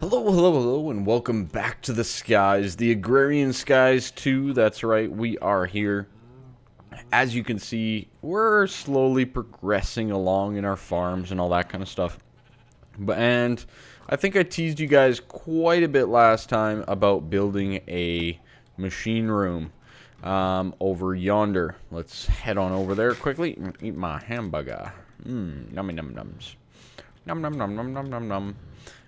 Hello, and welcome back to the skies, the Agrarian skies 2. That's right, we are here. As you can see, we're slowly progressing along in our farms and all that kind of stuff. And I think I teased you guys quite a bit last time about building a machine room over yonder. Let's head on over there quickly and eat my hamburger. Nummy num nums. Num num num num num num num.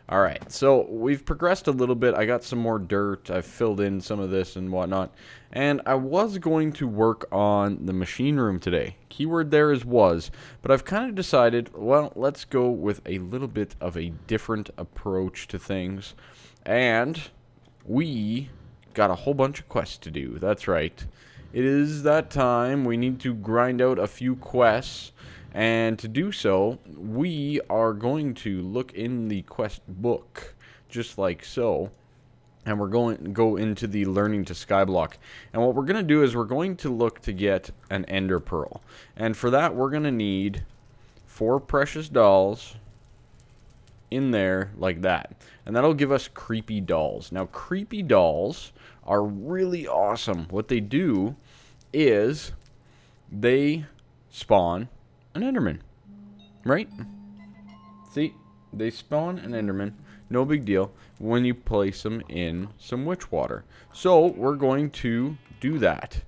Alright, so we've progressed a little bit. I got some more dirt. I've filled in some of this and whatnot. And I was going to work on the machine room today. Keyword there is was. But I've kind of decided, well, let's go with a little bit of a different approach to things. And we got a whole bunch of quests to do. That's right. It is that time. We need to grind out a few quests. And to do so, we are going to look in the quest book, just like so. And we're going to go into the learning to Skyblock. And what we're going to do is we're going to look to get an ender pearl. And for that, we're going to need 4 precious dolls in there like that. And that'll give us creepy dolls. Now, creepy dolls are really awesome. What they do is they spawn an Enderman, right? See, they spawn an Enderman, no big deal, when you place them in some witch water. So we're going to do that.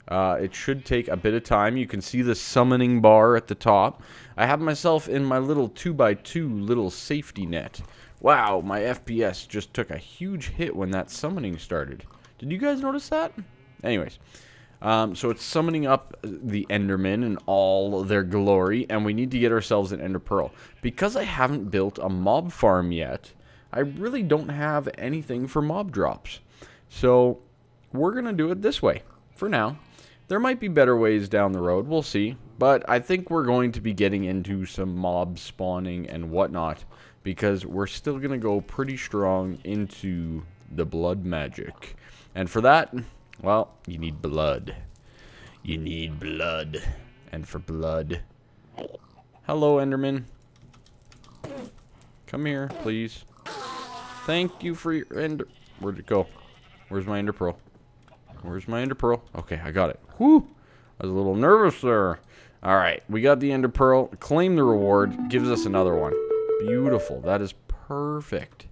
It should take a bit of time. You can see the summoning bar at the top. I have myself in my little 2x2 little safety net. Wow, my FPS just took a huge hit when that summoning started. Did you guys notice that? Anyways. So it's summoning up the Endermen in all their glory, and we need to get ourselves an Ender Pearl. Because I haven't built a mob farm yet, I really don't have anything for mob drops. So we're going to do it this way, for now. There might be better ways down the road, we'll see. But I think we're going to be getting into some mob spawning and whatnot, because we're still going to go pretty strong into the blood magic. And for that, well, you need blood. You need blood. And for blood... Hello, Enderman. Come here, please. Thank you for your ender... Where'd it go? Where's my ender pearl? Where's my ender pearl? Okay, I got it. Whew! I was a little nervous there. Alright, we got the ender pearl. Claim the reward. Gives us another one. Beautiful. That is perfect.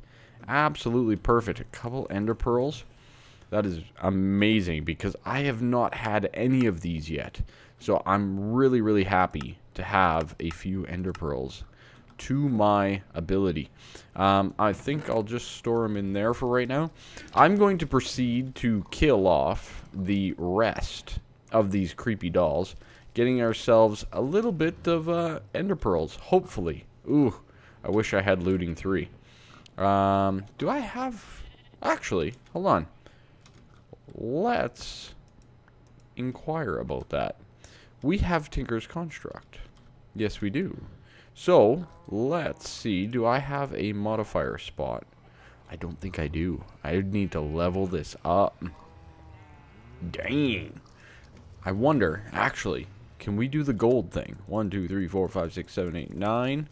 Absolutely perfect. A couple ender pearls. That is amazing because I have not had any of these yet. So I'm really, really happy to have a few ender pearls to my ability. I think I'll just store them in there for right now. I'm going to proceed to kill off the rest of these creepy dolls, getting ourselves a little bit of ender pearls, hopefully. Ooh, I wish I had looting 3. Do I have... Actually, hold on. Let's inquire about that. We have Tinker's Construct. Yes, we do. So, let's see. Do I have a modifier spot? I don't think I do. I need to level this up. Dang. I wonder, actually, can we do the gold thing? 1, 2, 3, 4, 5, 6, 7, 8, 9.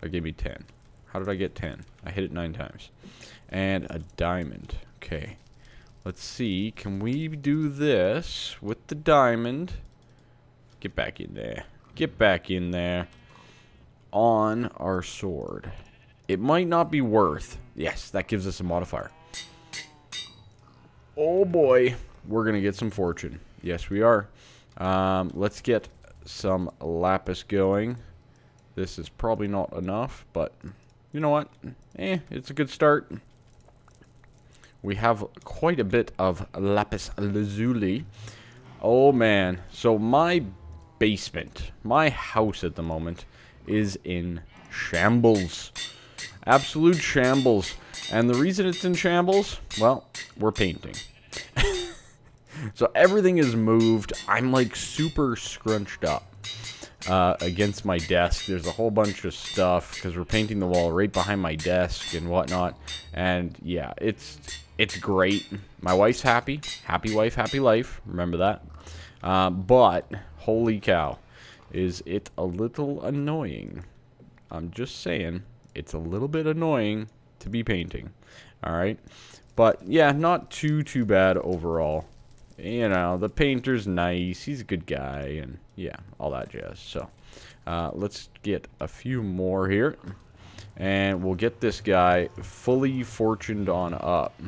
That gave me 10. How did I get 10? I hit it 9 times. And a diamond. Okay. Let's see, can we do this with the diamond? Get back in there. Get back in there. On our sword. It might not be worth. Yes, that gives us a modifier. Oh boy. We're going to get some fortune. Yes, we are. Let's get some lapis going. This is probably not enough, but you know what? It's a good start. We have quite a bit of lapis lazuli. Oh man. So my basement, my house at the moment, is in shambles. Absolute shambles. And the reason it's in shambles, well, we're painting. So everything is moved. I'm like super scrunched up against my desk. There's a whole bunch of stuff because we're painting the wall right behind my desk and whatnot. And yeah, it's great. My wife's happy. Happy wife, happy life. Remember that. But, holy cow, is it a little annoying. I'm just saying, it's a little bit annoying to be painting. Alright? But, yeah, not too bad overall. You know, the painter's nice. He's a good guy. And, yeah, all that jazz. So, let's get a few more here. And we'll get this guy fully fortuned on up.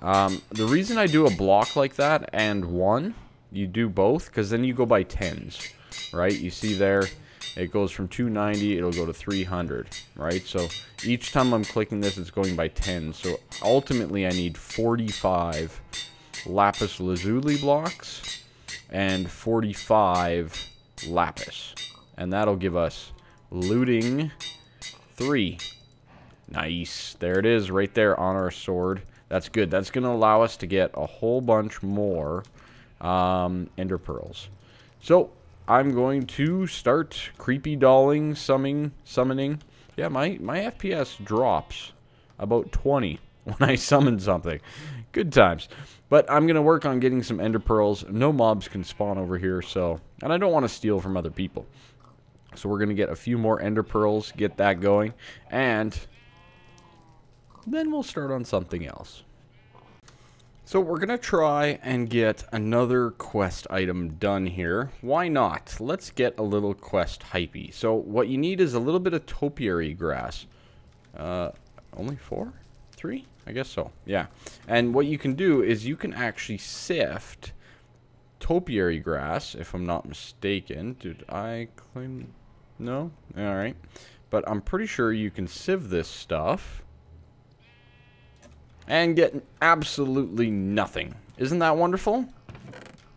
The reason I do a block like that and one, you do both, because then you go by tens, right? You see there, it goes from 290, it'll go to 300, right? So each time I'm clicking this, it's going by 10. So ultimately, I need 45 lapis lazuli blocks and 45 lapis. And that'll give us looting 3. Nice. There it is right there on our sword. That's good. That's going to allow us to get a whole bunch more ender pearls. So, I'm going to start creepy dolling, summoning. Yeah, my FPS drops about 20 when I summon something. Good times. But I'm going to work on getting some ender pearls. No mobs can spawn over here, so... And I don't want to steal from other people. So we're going to get a few more ender pearls, get that going, and then we'll start on something else. So we're going to try and get another quest item done here. Why not? Let's get a little quest hypey. So what you need is a little bit of topiary grass. Only 4? 3? I guess so. Yeah. And what you can do is you can actually sift topiary grass, if I'm not mistaken. Did I claim... No? Alright. But I'm pretty sure you can sieve this stuff and get absolutely nothing. Isn't that wonderful?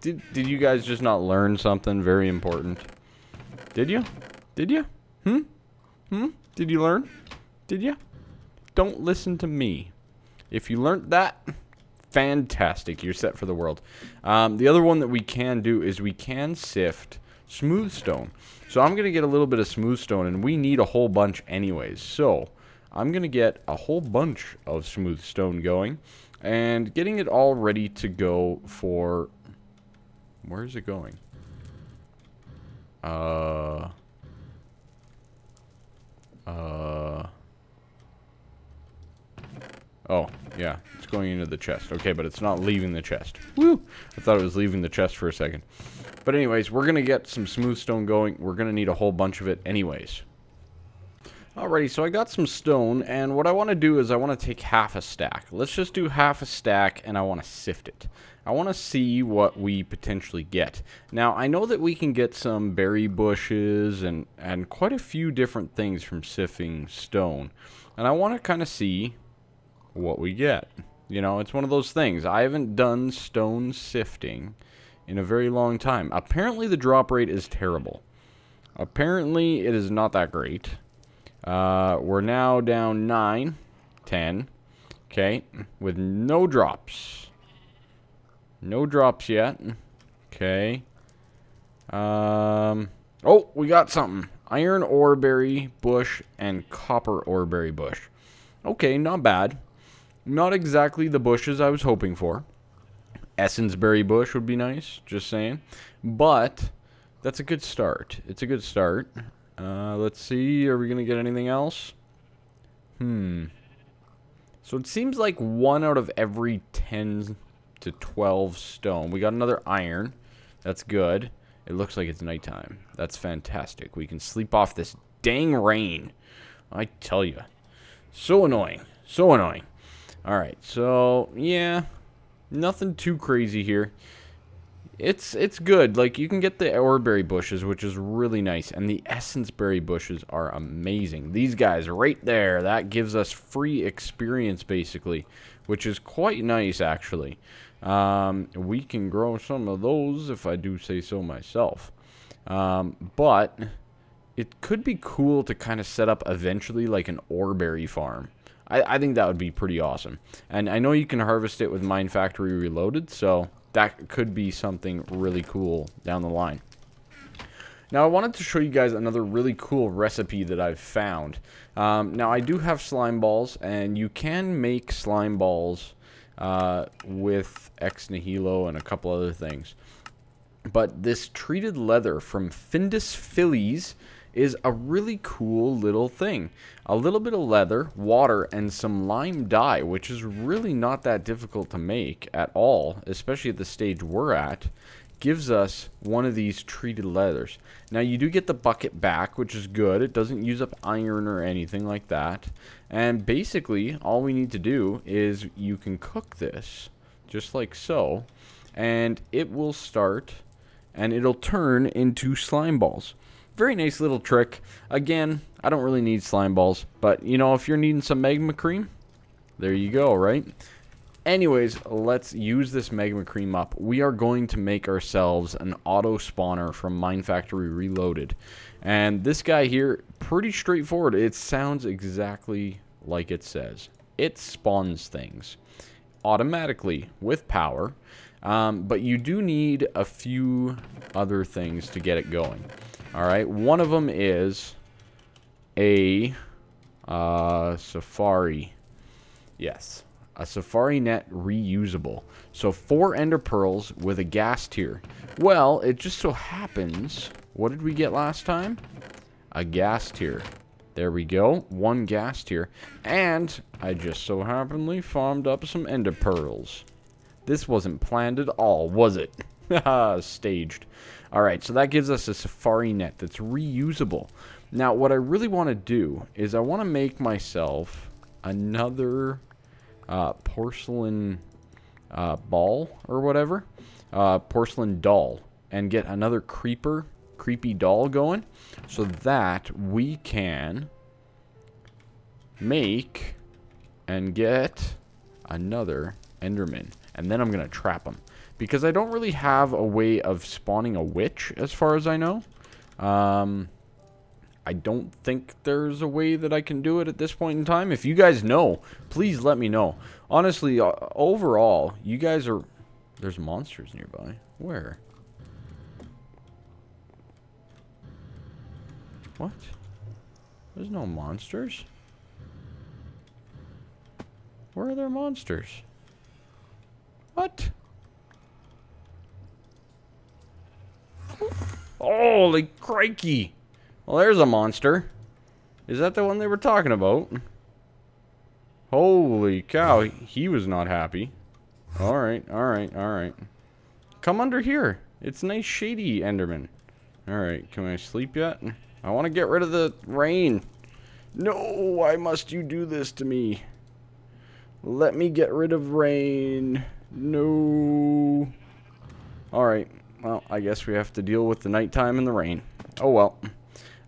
Did you guys just not learn something very important? Did you? Did you? Did you learn? Did you? Don't listen to me. If you learned that, fantastic. You're set for the world. The other one that we can do is we can sift smooth stone. So I'm going to get a little bit of smooth stone, and we need a whole bunch anyways. So I'm going to get a whole bunch of smooth stone going and getting it all ready to go for... Where is it going? Oh, yeah. It's going into the chest. Okay, but it's not leaving the chest. Woo! I thought it was leaving the chest for a second. But anyways, we're going to get some smooth stone going. We're going to need a whole bunch of it anyways. Alrighty, so I got some stone, and what I want to do is I want to take half a stack. Let's just do half a stack, and I want to sift it. I want to see what we potentially get. Now, I know that we can get some berry bushes and quite a few different things from sifting stone. And I want to kind of see what we get. You know, it's one of those things. I haven't done stone sifting in a very long time. Apparently, the drop rate is terrible. Apparently, it is not that great. We're now down 9, 10, okay, with no drops. No drops yet. Okay. Oh, we got something. Iron oreberry bush and copper oreberry bush. Okay, not bad. Not exactly the bushes I was hoping for. Essence berry bush would be nice, just saying. But that's a good start. It's a good start. Let's see. Are we going to get anything else? So it seems like 1 out of every 10 to 12 stone. We got another iron. That's good. It looks like it's nighttime. That's fantastic. We can sleep off this dang rain. I tell you. So annoying. So annoying. Alright, so, yeah. Nothing too crazy here. It's good. Like, you can get the oreberry bushes, which is really nice. And the essence berry bushes are amazing. These guys right there, that gives us free experience, basically. Which is quite nice, actually. We can grow some of those, if I do say so myself. But it could be cool to kind of set up eventually like an oreberry farm. I think that would be pretty awesome. And I know you can harvest it with Mine Factory Reloaded, so that could be something really cool down the line. Now, I wanted to show you guys another really cool recipe that I've found. Now, I do have slime balls, and you can make slime balls with Ex Nihilo and a couple other things. But this treated leather from Findus Phillies is a really cool little thing. A little bit of leather, water, and some lime dye, which is really not that difficult to make at all, especially at the stage we're at, gives us one of these treated leathers. Now you do get the bucket back, which is good. It doesn't use up iron or anything like that. And basically, all we need to do is you can cook this, just like so, and it will start, and it'll turn into slime balls. Very nice little trick. Again, I don't really need slime balls, but, you know, if you're needing some magma cream, there you go, right? Anyways, let's use this magma cream up. We are going to make ourselves an auto spawner from Mine Factory Reloaded. And this guy here, pretty straightforward. It sounds exactly like it says. It spawns things automatically with power. But you do need a few other things to get it going. Alright, one of them is a safari. Yes. A safari net reusable. So 4 ender pearls with a gas tier. Well, it just so happens, what did we get last time? A gas tier. There we go. 1 gas tier. And I just so happenly farmed up some ender pearls. This wasn't planned at all, was it? Haha, staged. Alright, so that gives us a safari net that's reusable. Now, what I really want to do is I want to make myself another porcelain ball or whatever, porcelain doll, and get another creepy doll going, so that we can make and get another Enderman, and then I'm gonna trap them, because I don't really have a way of spawning a witch as far as I know. I don't think there's a way that I can do it at this point in time. If you guys know, please let me know. Honestly, overall, you guys are... There's monsters nearby. Where? What? There's no monsters. Where are there monsters? What? Holy crikey! Well, there's a monster. Is that the one they were talking about? Holy cow, he was not happy. Alright, alright, alright. Come under here. It's nice shady, Enderman. Alright, can I sleep yet? I want to get rid of the rain. No, why must you do this to me? Let me get rid of rain. No. Alright, well, I guess we have to deal with the nighttime and the rain. Oh well.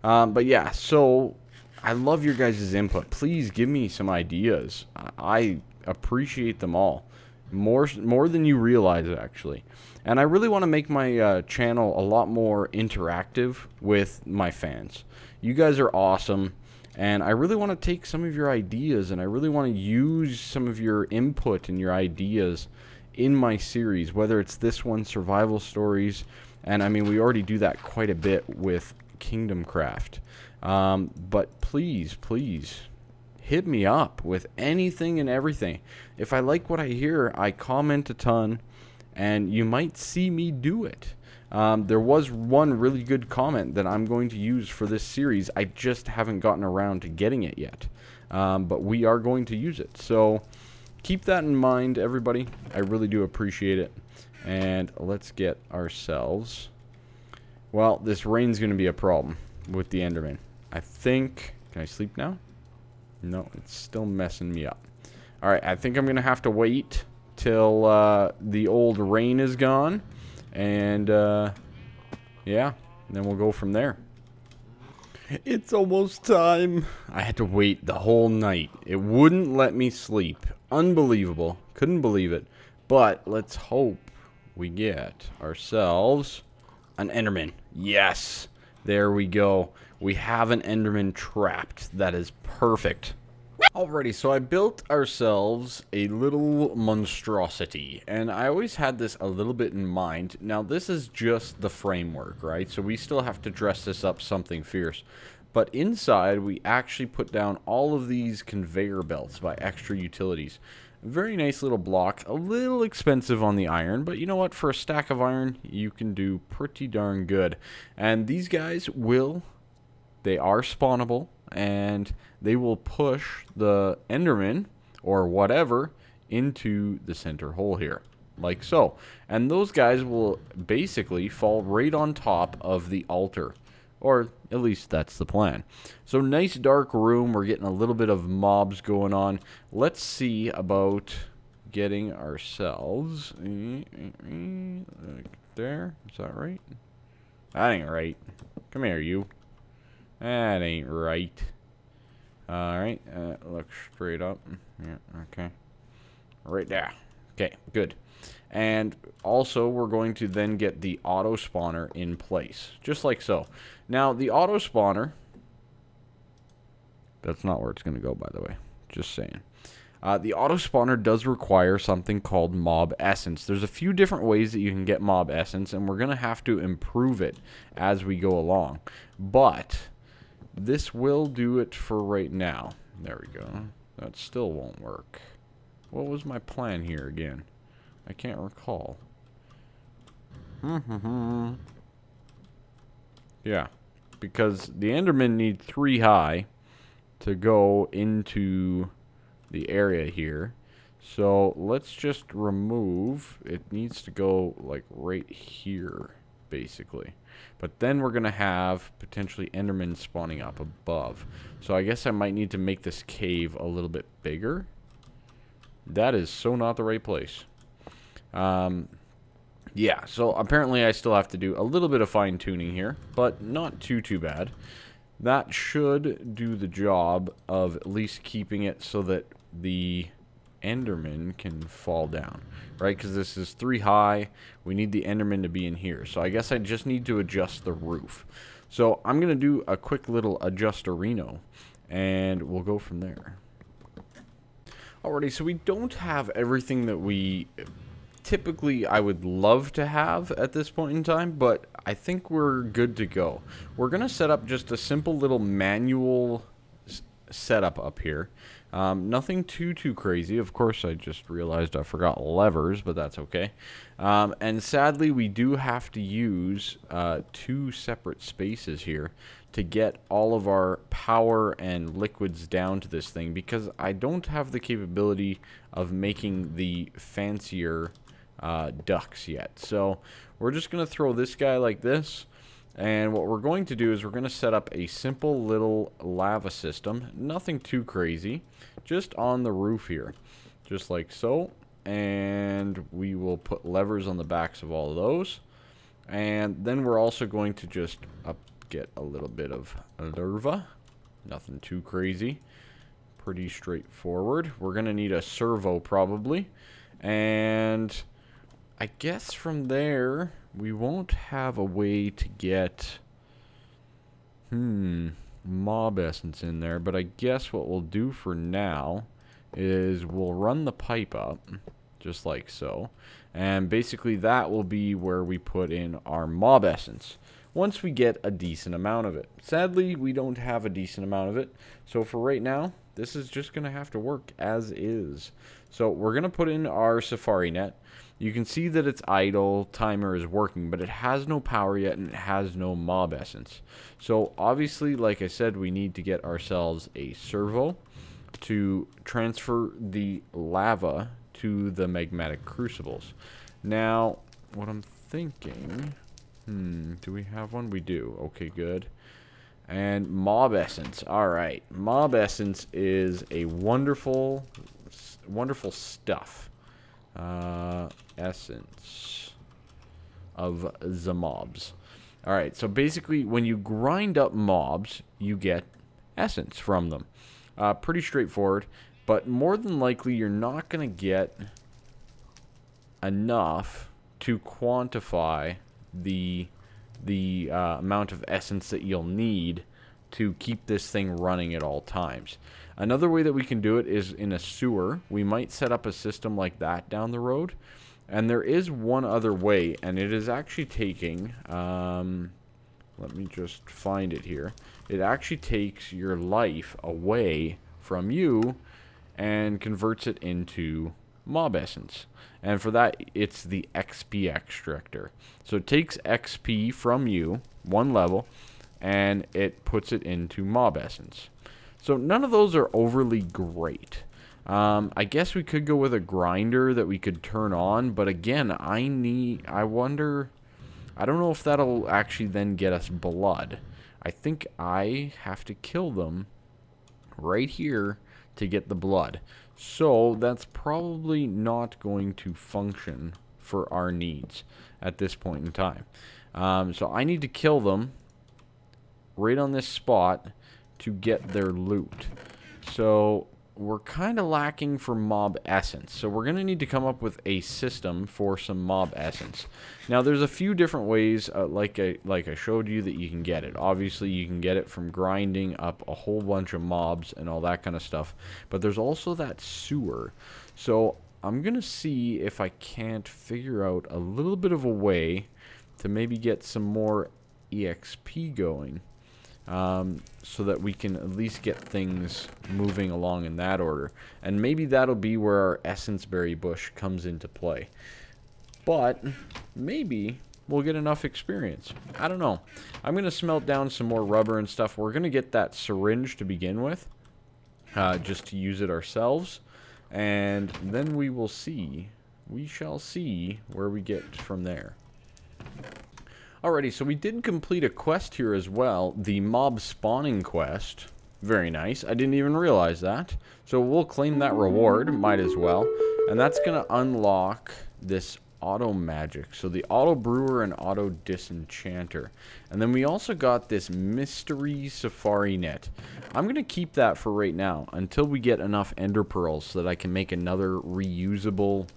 But yeah, so I love your guys' input. Please give me some ideas. I appreciate them all. More than you realize, actually. And I really want to make my channel a lot more interactive with my fans. You guys are awesome. And I really want to take some of your ideas, and I really want to use some of your input and your ideas in my series, whether it's this one, Survival Stories. And I mean, we already do that quite a bit with Kingdom Craft, but please hit me up with anything and everything. If I like what I hear, I comment a ton, and you might see me do it. There was one really good comment that I'm going to use for this series. I just haven't gotten around to getting it yet, but we are going to use it, so keep that in mind, everybody. I really do appreciate it. And let's get ourselves... Well, this rain's going to be a problem with the Enderman. I think... Can I sleep now? No, it's still messing me up. Alright, I think I'm going to have to wait till the old rain is gone. And, yeah, then we'll go from there. It's almost time. I had to wait the whole night. It wouldn't let me sleep. Unbelievable. Couldn't believe it. But let's hope we get ourselves... an Enderman. Yes. There we go. We have an Enderman trapped. That is perfect. Alrighty, so I built ourselves a little monstrosity. And I always had this a little bit in mind. Now, this is just the framework, right? So we still have to dress this up something fierce. But inside, we actually put down all of these conveyor belts by Extra Utilities. Very nice little block, a little expensive on the iron, but you know what, for a stack of iron, you can do pretty darn good. And these guys will they are spawnable, and they will push the Enderman or whatever into the center hole here, like so. And those guys will basically fall right on top of the altar, or at least that's the plan. So nice dark room. We're getting a little bit of mobs going on. Let's see about getting ourselves there. Is that right? That ain't right. Come here, you. That ain't right. Alright, look straight up. Yeah, okay. Right there. Okay, good. And also, we're going to then get the auto spawner in place, just like so. Now, the auto spawner, that's not where it's going to go, by the way. Just saying. The auto spawner does require something called mob essence. There's a few different ways that you can get mob essence, and we're going to have to improve it as we go along. But this will do it for right now. There we go. That still won't work. What was my plan here again? I can't recall. Yeah, because the Endermen need 3 high to go into the area here. So let's just remove. It needs to go like right here, basically. But then we're going to have potentially Endermen spawning up above. So I guess I might need to make this cave a little bit bigger. That is so not the right place. Yeah, so apparently I still have to do a little bit of fine-tuning here, but not too bad. That should do the job of at least keeping it so that the Enderman can fall down, right? Because this is 3 high. We need the Enderman to be in here. So I guess I just need to adjust the roof. So I'm going to do a quick little adjustorino, and we'll go from there. Alrighty, so we don't have everything that we typically I would love to have at this point in time, but I think we're good to go. We're going to set up just a simple little manual setup up here. Nothing too crazy. Of course, I just realized I forgot levers, but that's okay. And sadly, we do have to use 2 separate spaces here to get all of our power and liquids down to this thing, because I don't have the capability of making the fancier ducks yet. So we're just going to throw this guy like this. And what we're going to do is we're going to set up a simple little lava system. Nothing too crazy. Just on the roof here. Just like so. And we will put levers on the backs of all of those. And then we're also going to just get a little bit of lava. Nothing too crazy. Pretty straightforward. We're going to need a servo probably. And I guess from there we won't have a way to get mob essence in there, but I guess what we'll do for now is we'll run the pipe up just like so, and basically that will be where we put in our mob essence once we get a decent amount of it. Sadly, we don't have a decent amount of it, so for right now this is just gonna have to work as is. So we're gonna put in our safari net. You can see that its idle timer is working, but it has no power yet and it has no mob essence. So obviously, like I said, we need to get ourselves a servo to transfer the lava to the magmatic crucibles. Now, what I'm thinking, do we have one? We do. Okay, good. And mob essence. All right. Mob essence is a wonderful stuff. Essence of the mobs. Alright, so basically when you grind up mobs, you get essence from them. Pretty straightforward, but more than likely you're not going to get enough to quantify the amount of essence that you'll need to keep this thing running at all times. Another way that we can do it is in a sewer. We might set up a system like that down the road. And there is one other way, and it is actually taking, let me just find it here. It actually takes your life away from you and converts it into mob essence. And for that, it's the XP extractor. So it takes XP from you, 1 level, and it puts it into mob essence. So none of those are overly great. I guess we could go with a grinder that we could turn on, but again, I wonder, I don't know if that'll actually then get us blood. I think I have to kill them right here to get the blood. So that's probably not going to function for our needs at this point in time. So I need to kill them right on this spot to get their loot. So we're kind of lacking for mob essence. So we're going to need to come up with a system for some mob essence. Now there's a few different ways, like I showed you, that you can get it. Obviously you can get it from grinding up a whole bunch of mobs and all that kind of stuff. But there's also that sewer. So I'm going to see if I can't figure out a little bit of a way to maybe get some more EXP going. So that we can at least get things moving along in that order. And maybe that'll be where our essence berry bush comes into play. But maybe we'll get enough experience. I don't know. I'm going to smelt down some more rubber and stuff. We're going to get that syringe to begin with, just to use it ourselves. And then we will see. We shall see where we get from there. Alrighty, so we did complete a quest here as well, the mob spawning quest. Very nice. I didn't even realize that. So we'll claim that reward, might as well. And that's going to unlock this auto magic. So the auto brewer and auto disenchanter. And then we also got this mystery safari net. I'm going to keep that for right now until we get enough ender pearls so that I can make another reusable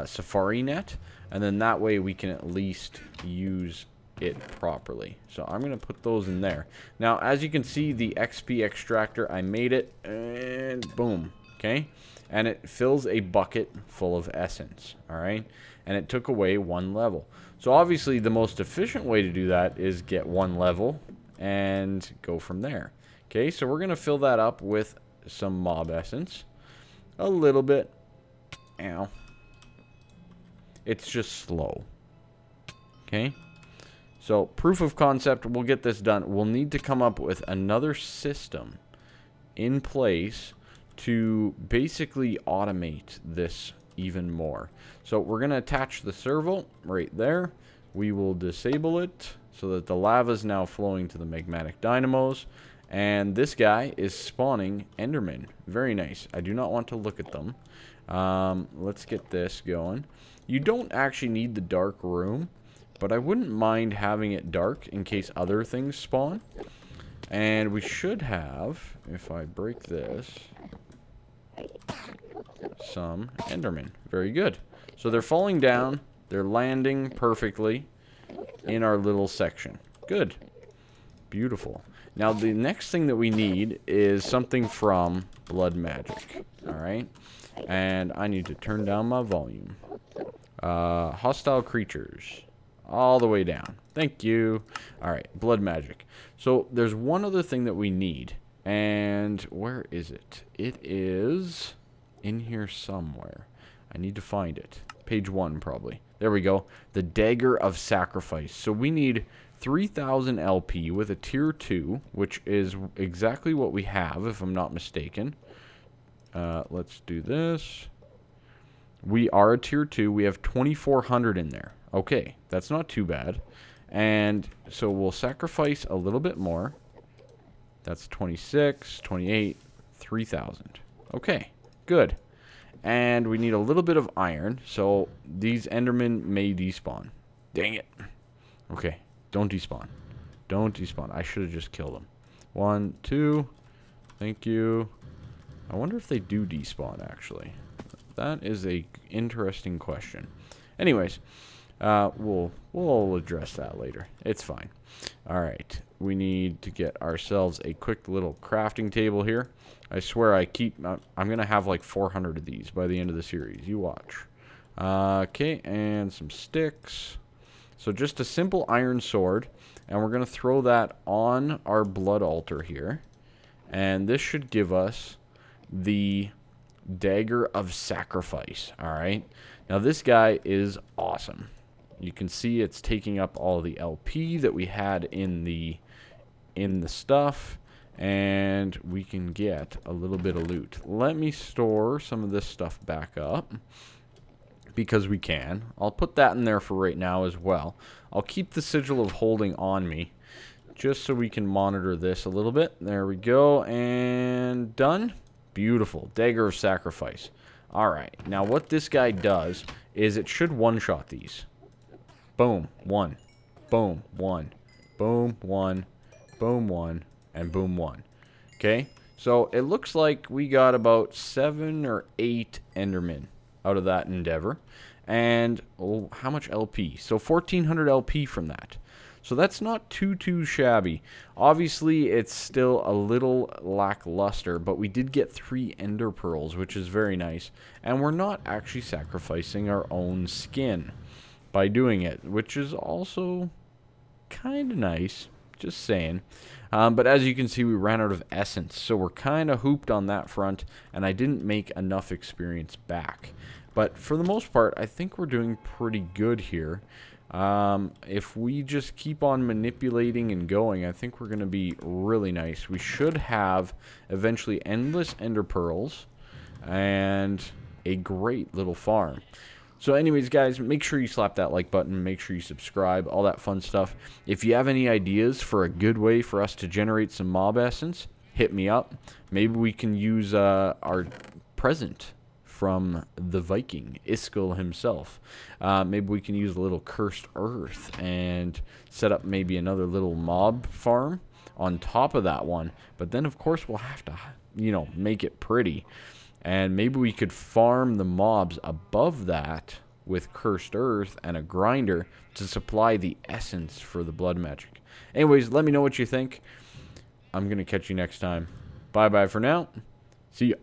safari net. And then that way we can at least use it properly. So I'm going to put those in there. Now, as you can see, the XP extractor, I made it, and boom, okay? And it fills a bucket full of essence, all right? And it took away 1 level. So obviously the most efficient way to do that is get 1 level and go from there. Okay, so we're going to fill that up with some mob essence. A little bit. Ow. It's just slow. Okay? So, proof of concept, we'll get this done. We'll need to come up with another system in place to basically automate this even more. So, we're going to attach the servo right there. We will disable it so that the lava is now flowing to the magmatic dynamos. And this guy is spawning Endermen. Very nice. I do not want to look at them. Let's get this going. You don't actually need the dark room, but I wouldn't mind having it dark in case other things spawn. And we should have, if I break this, some Endermen. Very good. So they're falling down. They're landing perfectly in our little section. Good. Beautiful. Now the next thing that we need is something from blood magic. Alright. And I need to turn down my volume. Hostile creatures. All the way down. Thank you. Alright, blood magic. So there's one other thing that we need. And where is it? It is in here somewhere. I need to find it. Page 1 probably. There we go. The Dagger of Sacrifice. So we need 3,000 LP with a tier 2, which is exactly what we have, if I'm not mistaken. Let's do this. We are a tier 2. We have 2,400 in there. Okay, that's not too bad. And so we'll sacrifice a little bit more. That's 26, 28, 3,000. Okay, good. And we need a little bit of iron. So these Endermen may despawn. Dang it. Okay, don't despawn. Don't despawn. I should have just killed them. 1, 2. Thank you. I wonder if they do despawn, actually. That is a interesting question. Anyways, we'll address that later. It's fine. All right, we need to get ourselves a quick little crafting table here. I swear I'm gonna have like 400 of these by the end of the series. You watch. Okay, and some sticks. So just a simple iron sword, and we're gonna throw that on our blood altar here, and this should give us the Dagger of Sacrifice. All right. Now this guy is awesome. You can see it's taking up all the LP that we had in the stuff, and we can get a little bit of loot. Let me store some of this stuff back up, because we can. I'll put that in there for right now as well. I'll keep the sigil of holding on me, just so we can monitor this a little bit. There we go, and done. Beautiful. Dagger of Sacrifice. Alright, now what this guy does is it should one-shot these. Boom, one. Boom, one. Boom, one. Boom, one. And boom, one. Okay, so it looks like we got about 7 or 8 Endermen out of that endeavor. And, oh, how much LP? So 1,400 LP from that. So that's not too shabby. Obviously, it's still a little lackluster, but we did get 3 ender pearls, which is very nice. And we're not actually sacrificing our own skin by doing it, which is also kind of nice. Just saying. But as you can see, we ran out of essence, so we're kind of hooped on that front, and I didn't make enough experience back. But for the most part, I think we're doing pretty good here. If we just keep on manipulating and going, I think we're going to be really nice. We should have eventually endless ender pearls and a great little farm. So anyways, guys, make sure you slap that like button, make sure you subscribe, all that fun stuff. If you have any ideas for a good way for us to generate some mob essence, hit me up. Maybe we can use our present from the Viking, Iskil himself. Maybe we can use a little cursed earth and set up maybe another little mob farm on top of that one. But then, of course, we'll have to, you know, make it pretty. And maybe we could farm the mobs above that with cursed earth and a grinder to supply the essence for the blood magic. Anyways, let me know what you think. I'm going to catch you next time. Bye-bye for now. See ya.